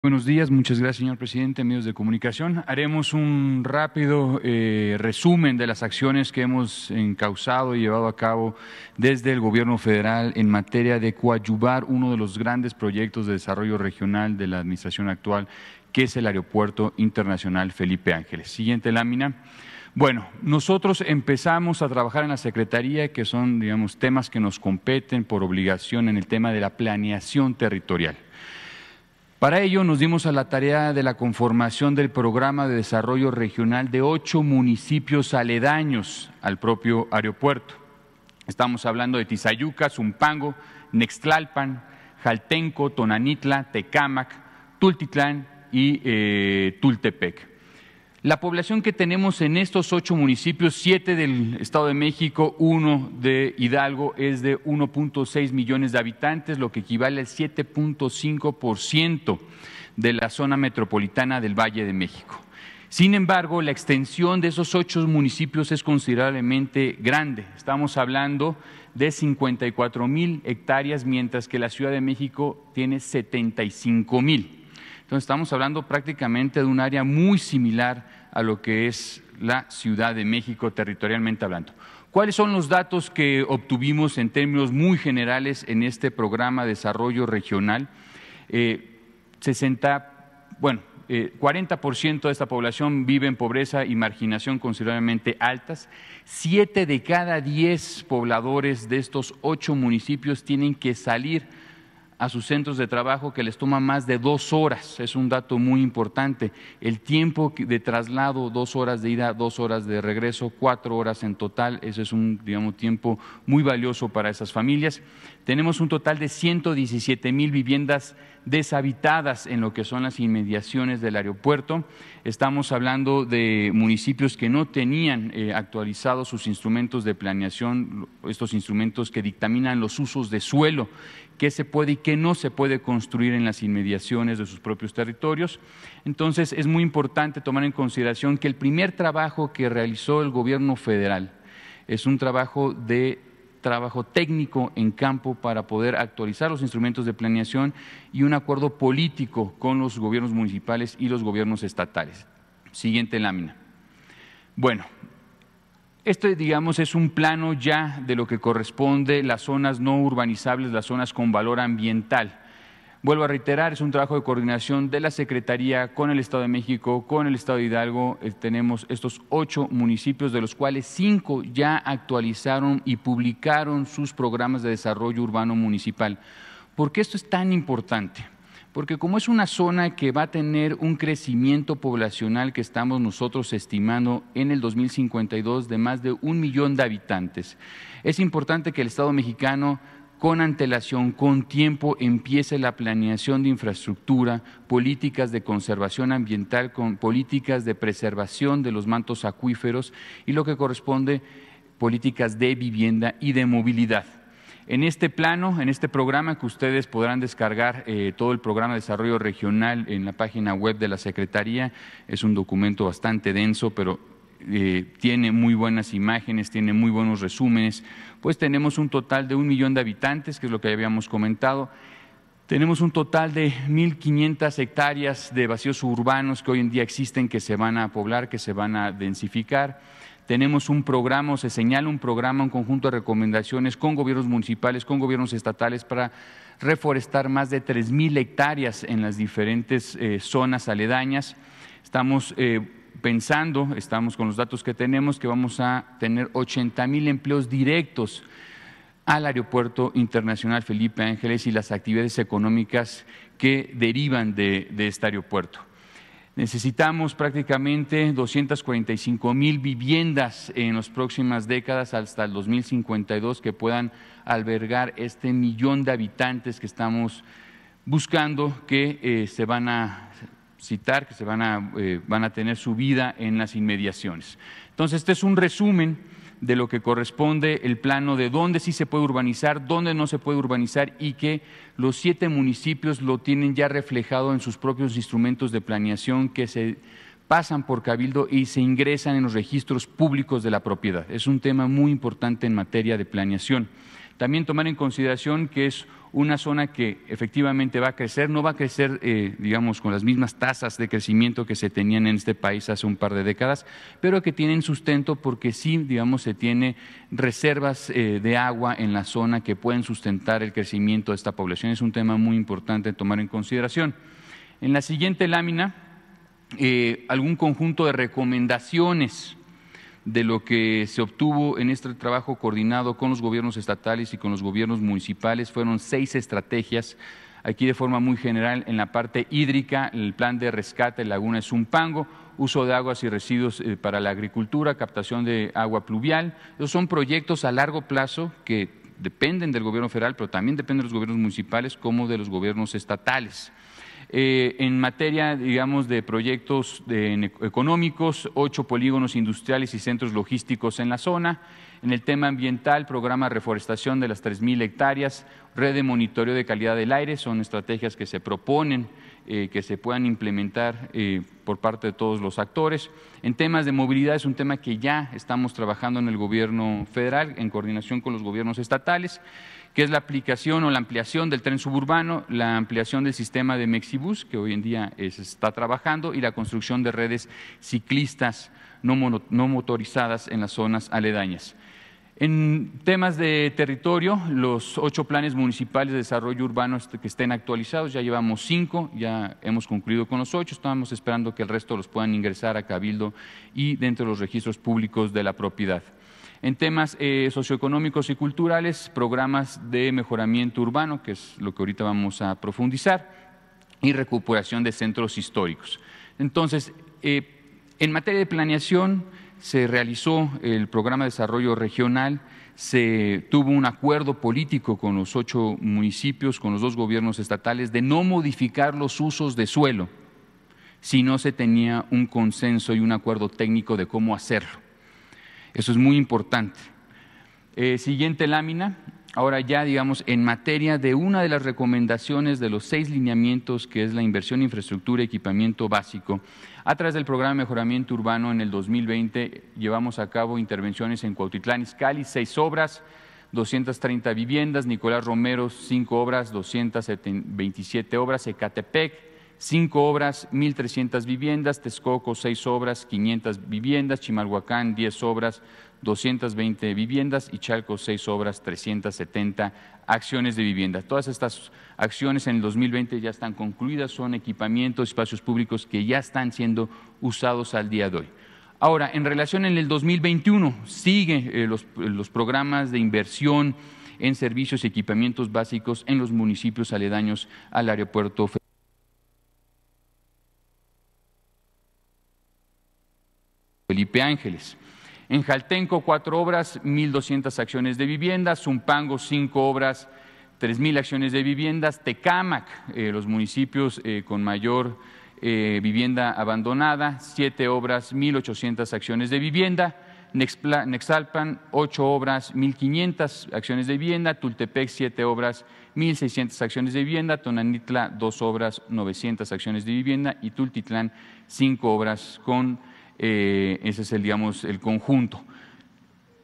Buenos días, muchas gracias, señor presidente, medios de comunicación. Haremos un rápido resumen de las acciones que hemos encauzado y llevado a cabo desde el Gobierno federal en materia de coadyuvar uno de los grandes proyectos de desarrollo regional de la administración actual, que es el Aeropuerto Internacional Felipe Ángeles. Siguiente lámina. Bueno, nosotros empezamos a trabajar en la Secretaría, que son, digamos, temas que nos competen por obligación en el tema de la planeación territorial. Para ello nos dimos a la tarea de la conformación del Programa de Desarrollo Regional de 8 municipios aledaños al propio aeropuerto. Estamos hablando de Tizayuca, Zumpango, Nextlalpan, Jaltenco, Tonanitla, Tecámac, Tultitlán y Tultepec. La población que tenemos en estos 8 municipios, 7 del Estado de México, 1 de Hidalgo, es de 1.6 millones de habitantes, lo que equivale al 7.5% de la zona metropolitana del Valle de México. Sin embargo, la extensión de esos 8 municipios es considerablemente grande. Estamos hablando de 54,000 hectáreas, mientras que la Ciudad de México tiene 75,000. Entonces, estamos hablando prácticamente de un área muy similar a lo que es la Ciudad de México, territorialmente hablando. ¿Cuáles son los datos que obtuvimos en términos muy generales en este programa de desarrollo regional? 40% de esta población vive en pobreza y marginación considerablemente altas. 7 de cada 10 pobladores de estos 8 municipios tienen que salir a sus centros de trabajo, que les toma más de 2 horas, es un dato muy importante. El tiempo de traslado, 2 horas de ida, 2 horas de regreso, 4 horas en total, ese es un, digamos, tiempo muy valioso para esas familias. Tenemos un total de 117,000 viviendas deshabitadas en lo que son las inmediaciones del aeropuerto. Estamos hablando de municipios que no tenían actualizados sus instrumentos de planeación, estos instrumentos que dictaminan los usos de suelo, qué se puede y qué no se puede construir en las inmediaciones de sus propios territorios. Entonces, es muy importante tomar en consideración que el primer trabajo que realizó el Gobierno federal es un trabajo técnico en campo para poder actualizar los instrumentos de planeación y un acuerdo político con los gobiernos municipales y los gobiernos estatales. Siguiente lámina. Bueno, este, digamos, es un plano ya de lo que corresponde las zonas no urbanizables, las zonas con valor ambiental. Vuelvo a reiterar, es un trabajo de coordinación de la Secretaría con el Estado de México, con el Estado de Hidalgo. Tenemos estos 8 municipios, de los cuales 5 ya actualizaron y publicaron sus programas de desarrollo urbano municipal. ¿Por qué esto es tan importante? Porque como es una zona que va a tener un crecimiento poblacional que estamos nosotros estimando en el 2052 de más de 1 millón de habitantes, es importante que el Estado mexicano, con antelación, con tiempo, empiece la planeación de infraestructura, políticas de conservación ambiental, con políticas de preservación de los mantos acuíferos y lo que corresponde, políticas de vivienda y de movilidad. En este plano, en este programa que ustedes podrán descargar todo el programa de desarrollo regional en la página web de la Secretaría, es un documento bastante denso, pero tiene muy buenas imágenes, tiene muy buenos resúmenes. Pues tenemos un total de 1 millón de habitantes, que es lo que habíamos comentado. Tenemos un total de 1,500 hectáreas de vacíos urbanos que hoy en día existen, que se van a poblar, que se van a densificar. Tenemos un programa, o se señala un programa, un conjunto de recomendaciones con gobiernos municipales, con gobiernos estatales para reforestar más de 3,000 hectáreas en las diferentes zonas aledañas. Estamos estamos con los datos que tenemos, que vamos a tener 80,000 empleos directos al Aeropuerto Internacional Felipe Ángeles y las actividades económicas que derivan de este aeropuerto. Necesitamos prácticamente 245,000 viviendas en las próximas décadas hasta el 2052 que puedan albergar este millón de habitantes que estamos buscando, que se van a citar, que van a tener su vida en las inmediaciones. Entonces, este es un resumen de lo que corresponde el plano de dónde sí se puede urbanizar, dónde no se puede urbanizar, y que los 7 municipios lo tienen ya reflejado en sus propios instrumentos de planeación que se pasan por Cabildo y se ingresan en los registros públicos de la propiedad. Es un tema muy importante en materia de planeación. También tomar en consideración que es una zona que efectivamente va a crecer, no va a crecer, digamos, con las mismas tasas de crecimiento que se tenían en este país hace un par de décadas, pero que tienen sustento porque sí, digamos, se tiene reservas de agua en la zona que pueden sustentar el crecimiento de esta población. Es un tema muy importante tomar en consideración. En la siguiente lámina, algún conjunto de recomendaciones de lo que se obtuvo en este trabajo coordinado con los gobiernos estatales y con los gobiernos municipales. Fueron 6 estrategias, aquí de forma muy general. En la parte hídrica, el plan de rescate Laguna de Zumpango, uso de aguas y residuos para la agricultura, captación de agua pluvial. Esos son proyectos a largo plazo que dependen del gobierno federal, pero también dependen de los gobiernos municipales como de los gobiernos estatales. En materia, digamos, de proyectos económicos, 8 polígonos industriales y centros logísticos en la zona. En el tema ambiental, programa de reforestación de las 3,000 hectáreas, red de monitoreo de calidad del aire, son estrategias que se proponen que se puedan implementar por parte de todos los actores. En temas de movilidad es un tema que ya estamos trabajando en el gobierno federal en coordinación con los gobiernos estatales, que es la aplicación o la ampliación del tren suburbano, la ampliación del sistema de Mexibus, que hoy en día se está trabajando, y la construcción de redes ciclistas no motorizadas en las zonas aledañas. En temas de territorio, los 8 planes municipales de desarrollo urbano que estén actualizados, ya llevamos 5, ya hemos concluido con los 8, estamos esperando que el resto los puedan ingresar a Cabildo y dentro de los registros públicos de la propiedad. En temas socioeconómicos y culturales, programas de mejoramiento urbano, que es lo que ahorita vamos a profundizar, y recuperación de centros históricos. Entonces, en materia de planeación, se realizó el programa de desarrollo regional, se tuvo un acuerdo político con los 8 municipios, con los 2 gobiernos estatales, de no modificar los usos de suelo si no se tenía un consenso y un acuerdo técnico de cómo hacerlo. Eso es muy importante. Siguiente lámina. Ahora ya, digamos, en materia de una de las recomendaciones de los 6 lineamientos, que es la inversión en infraestructura y equipamiento básico, a través del programa de mejoramiento urbano en el 2020 llevamos a cabo intervenciones en Cuautitlán Izcalli, 6 obras, 230 viviendas, Nicolás Romero, 5 obras, 227 obras, Ecatepec, 5 obras, 1,300 viviendas, Texcoco, 6 obras, 500 viviendas, Chimalhuacán, 10 obras, 220 viviendas y Chalco, 6 obras, 370 acciones de vivienda. Todas estas acciones en el 2020 ya están concluidas, son equipamientos, espacios públicos que ya están siendo usados al día de hoy. Ahora, en relación en el 2021, sigue los programas de inversión en servicios y equipamientos básicos en los municipios aledaños al aeropuerto Felipe Ángeles. En Jaltenco, 4 obras, 1,200 acciones de vivienda, Zumpango, 5 obras, 3,000 acciones de viviendas, Tecámac, los municipios con mayor vivienda abandonada, 7 obras, 1,800 acciones de vivienda, Nexalpan, 8 obras, 1,500 acciones de vivienda, Tultepec, 7 obras, 1,600 acciones de vivienda, Tonanitla, 2 obras, 900 acciones de vivienda y Tultitlán, 5 obras con ese es el conjunto.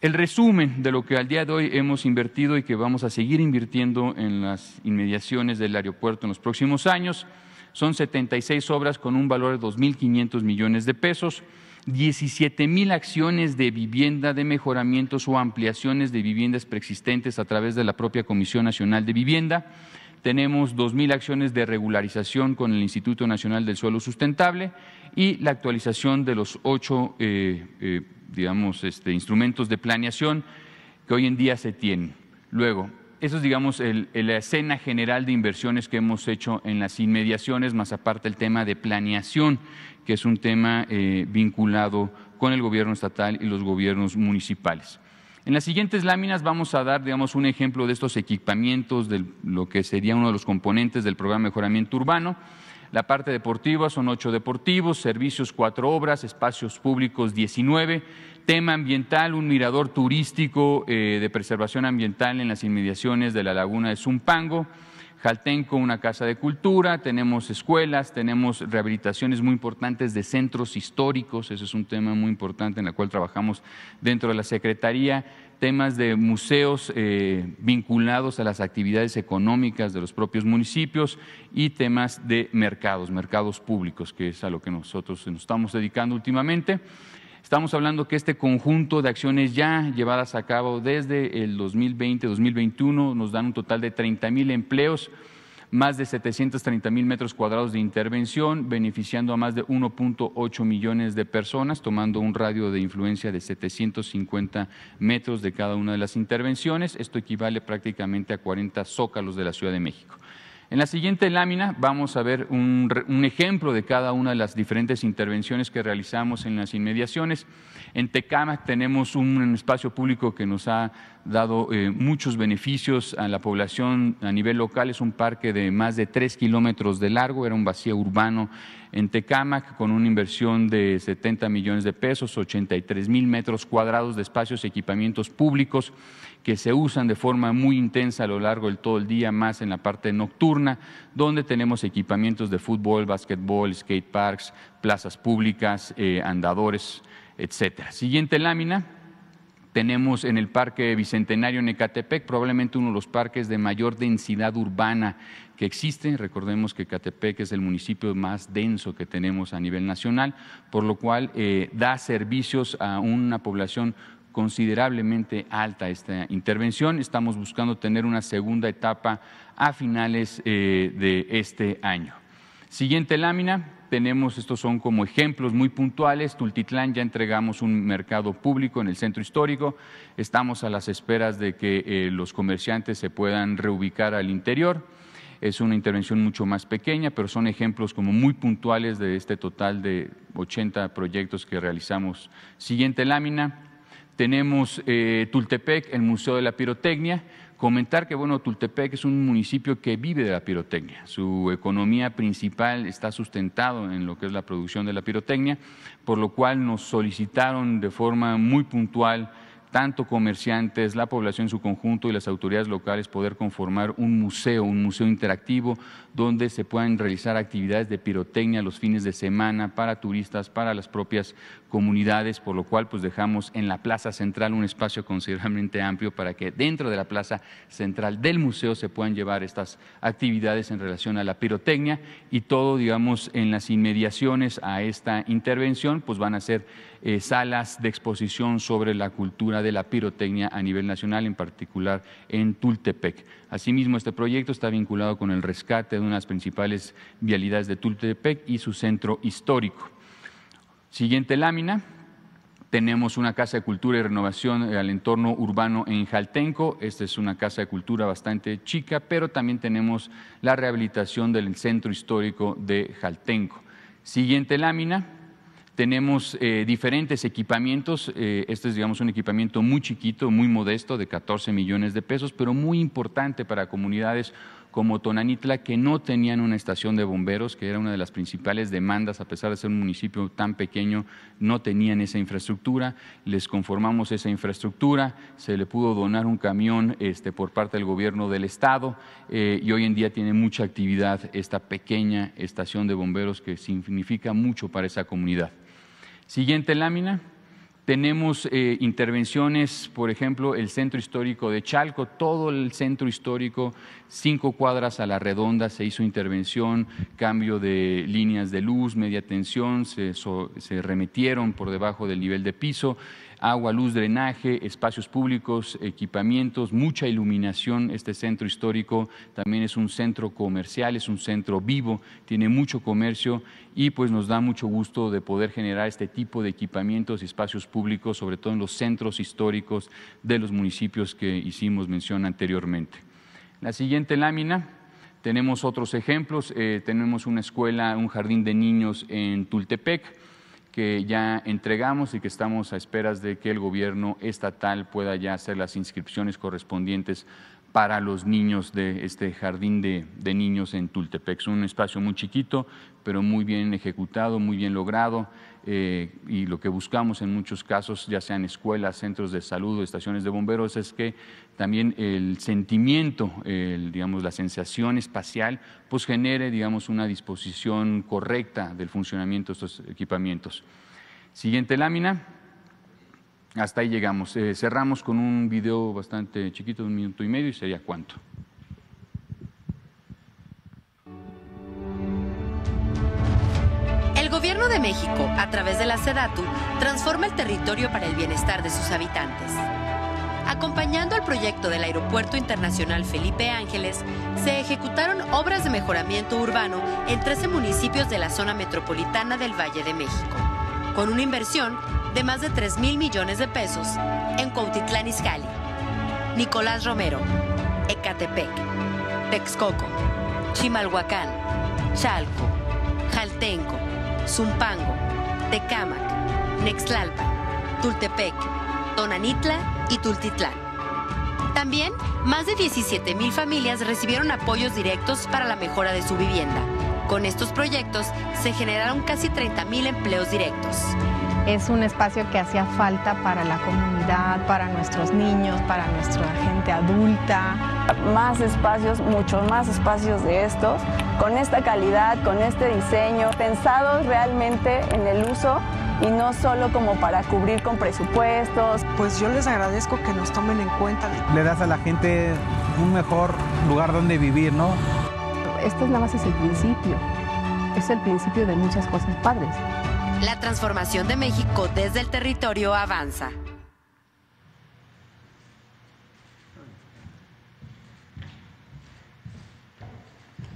El resumen de lo que al día de hoy hemos invertido y que vamos a seguir invirtiendo en las inmediaciones del aeropuerto en los próximos años son 76 obras con un valor de 2,500 millones de pesos, 17,000 acciones de vivienda de mejoramientos o ampliaciones de viviendas preexistentes a través de la propia Comisión Nacional de Vivienda. Tenemos 2,000 acciones de regularización con el Instituto Nacional del Suelo Sustentable y la actualización de los 8 instrumentos de planeación que hoy en día se tienen. Luego, eso es, digamos, la escena general de inversiones que hemos hecho en las inmediaciones, más aparte el tema de planeación, que es un tema vinculado con el gobierno estatal y los gobiernos municipales. En las siguientes láminas vamos a dar, digamos, un ejemplo de estos equipamientos, de lo que sería uno de los componentes del programa de mejoramiento urbano. La parte deportiva son 8 deportivos, servicios 4 obras, espacios públicos 19, tema ambiental, un mirador turístico de preservación ambiental en las inmediaciones de la laguna de Zumpango, Jaltenco, una casa de cultura, tenemos escuelas, tenemos rehabilitaciones muy importantes de centros históricos, ese es un tema muy importante en el cual trabajamos dentro de la Secretaría, temas de museos vinculados a las actividades económicas de los propios municipios y temas de mercados públicos, que es a lo que nosotros nos estamos dedicando últimamente. Estamos hablando que este conjunto de acciones ya llevadas a cabo desde el 2020-2021 nos dan un total de 30,000 empleos, más de 730,000 metros cuadrados de intervención, beneficiando a más de 1.8 millones de personas, tomando un radio de influencia de 750 metros de cada una de las intervenciones. Esto equivale prácticamente a 40 zócalos de la Ciudad de México. En la siguiente lámina vamos a ver un ejemplo de cada una de las diferentes intervenciones que realizamos en las inmediaciones. En Tecámac tenemos un espacio público que nos ha dado muchos beneficios a la población a nivel local. Es un parque de más de 3 kilómetros de largo, era un vacío urbano en Tecámac con una inversión de 70 millones de pesos, 83,000 metros cuadrados de espacios y equipamientos públicos que se usan de forma muy intensa a lo largo de todo el día, más en la parte nocturna, donde tenemos equipamientos de fútbol, básquetbol, skate parks, plazas públicas, andadores, etcétera. Siguiente lámina. Tenemos en el Parque Bicentenario en Ecatepec, probablemente uno de los parques de mayor densidad urbana que existe. Recordemos que Ecatepec es el municipio más denso que tenemos a nivel nacional, por lo cual da servicios a una población considerablemente alta esta intervención. Estamos buscando tener una segunda etapa a finales de este año. Siguiente lámina. Tenemos, estos son como ejemplos muy puntuales. Tultitlán, ya entregamos un mercado público en el centro histórico. Estamos a las esperas de que los comerciantes se puedan reubicar al interior. Es una intervención mucho más pequeña, pero son ejemplos como muy puntuales de este total de 80 proyectos que realizamos. Siguiente lámina. Tenemos Tultepec, el Museo de la Pirotecnia. Comentar que, bueno, Tultepec es un municipio que vive de la pirotecnia. Su economía principal está sustentado en lo que es la producción de la pirotecnia, por lo cual nos solicitaron de forma muy puntual tanto comerciantes, la población en su conjunto y las autoridades locales poder conformar un museo interactivo donde se puedan realizar actividades de pirotecnia los fines de semana para turistas, para las propias comunidades, por lo cual pues dejamos en la plaza central un espacio considerablemente amplio para que dentro de la plaza central del museo se puedan llevar estas actividades en relación a la pirotecnia y todo, digamos, en las inmediaciones a esta intervención pues van a ser salas de exposición sobre la cultura de la pirotecnia a nivel nacional, en particular en Tultepec. Asimismo, este proyecto está vinculado con el rescate de una de las principales vialidades de Tultepec y su centro histórico. Siguiente lámina. Tenemos una casa de cultura y renovación al entorno urbano en Jaltenco. Esta es una casa de cultura bastante chica, pero también tenemos la rehabilitación del centro histórico de Jaltenco. Siguiente lámina. Tenemos diferentes equipamientos. Este es, digamos, un equipamiento muy chiquito, muy modesto, de 14 millones de pesos, pero muy importante para comunidades como Tonanitla, que no tenían una estación de bomberos, que era una de las principales demandas, a pesar de ser un municipio tan pequeño, no tenían esa infraestructura. Les conformamos esa infraestructura, se le pudo donar un camión por parte del gobierno del estado y hoy en día tiene mucha actividad esta pequeña estación de bomberos que significa mucho para esa comunidad. Siguiente lámina. Tenemos intervenciones, por ejemplo, el centro histórico de Chalco, todo el centro histórico, 5 cuadras a la redonda, se hizo intervención, cambio de líneas de luz, media tensión, se remetieron por debajo del nivel de piso, agua, luz, drenaje, espacios públicos, equipamientos, mucha iluminación. Este centro histórico también es un centro comercial, es un centro vivo, tiene mucho comercio y pues nos da mucho gusto de poder generar este tipo de equipamientos y espacios públicos, sobre todo en los centros históricos de los municipios que hicimos mención anteriormente. La siguiente lámina. Tenemos otros ejemplos, tenemos una escuela, un jardín de niños en Tultepec, que ya entregamos y que estamos a esperas de que el gobierno estatal pueda ya hacer las inscripciones correspondientes para los niños de este jardín de niños en Tultepec. Es un espacio muy chiquito, pero muy bien ejecutado, muy bien logrado, y lo que buscamos en muchos casos, ya sean escuelas, centros de salud o estaciones de bomberos, es que también el sentimiento, digamos, la sensación espacial, pues genere, digamos, una disposición correcta del funcionamiento de estos equipamientos. Siguiente lámina. Hasta ahí llegamos. Cerramos con un video bastante chiquito, de 1 minuto y medio, y sería ¿cuánto? El Gobierno de México, a través de la SEDATU, transforma el territorio para el bienestar de sus habitantes. Acompañando al proyecto del Aeropuerto Internacional Felipe Ángeles, se ejecutaron obras de mejoramiento urbano en 13 municipios de la zona metropolitana del Valle de México, con una inversión de más de 3,000 millones de pesos en Cuautitlán Izcalli, Nicolás Romero, Ecatepec, Texcoco, Chimalhuacán, Chalco, Jaltenco, Zumpango, Tecámac, Nextlalpan, Tultepec, Tonanitla y Tultitlán. También, más de 17,000 familias recibieron apoyos directos para la mejora de su vivienda. Con estos proyectos se generaron casi 30,000 empleos directos. Es un espacio que hacía falta para la comunidad, para nuestros niños, para nuestra gente adulta. Más espacios, muchos más espacios de estos, con esta calidad, con este diseño, pensados realmente en el uso y no solo como para cubrir con presupuestos. Pues yo les agradezco que nos tomen en cuenta. Le das a la gente un mejor lugar donde vivir, ¿no? Esto nada más es el principio de muchas cosas padres. La transformación de México desde el territorio avanza.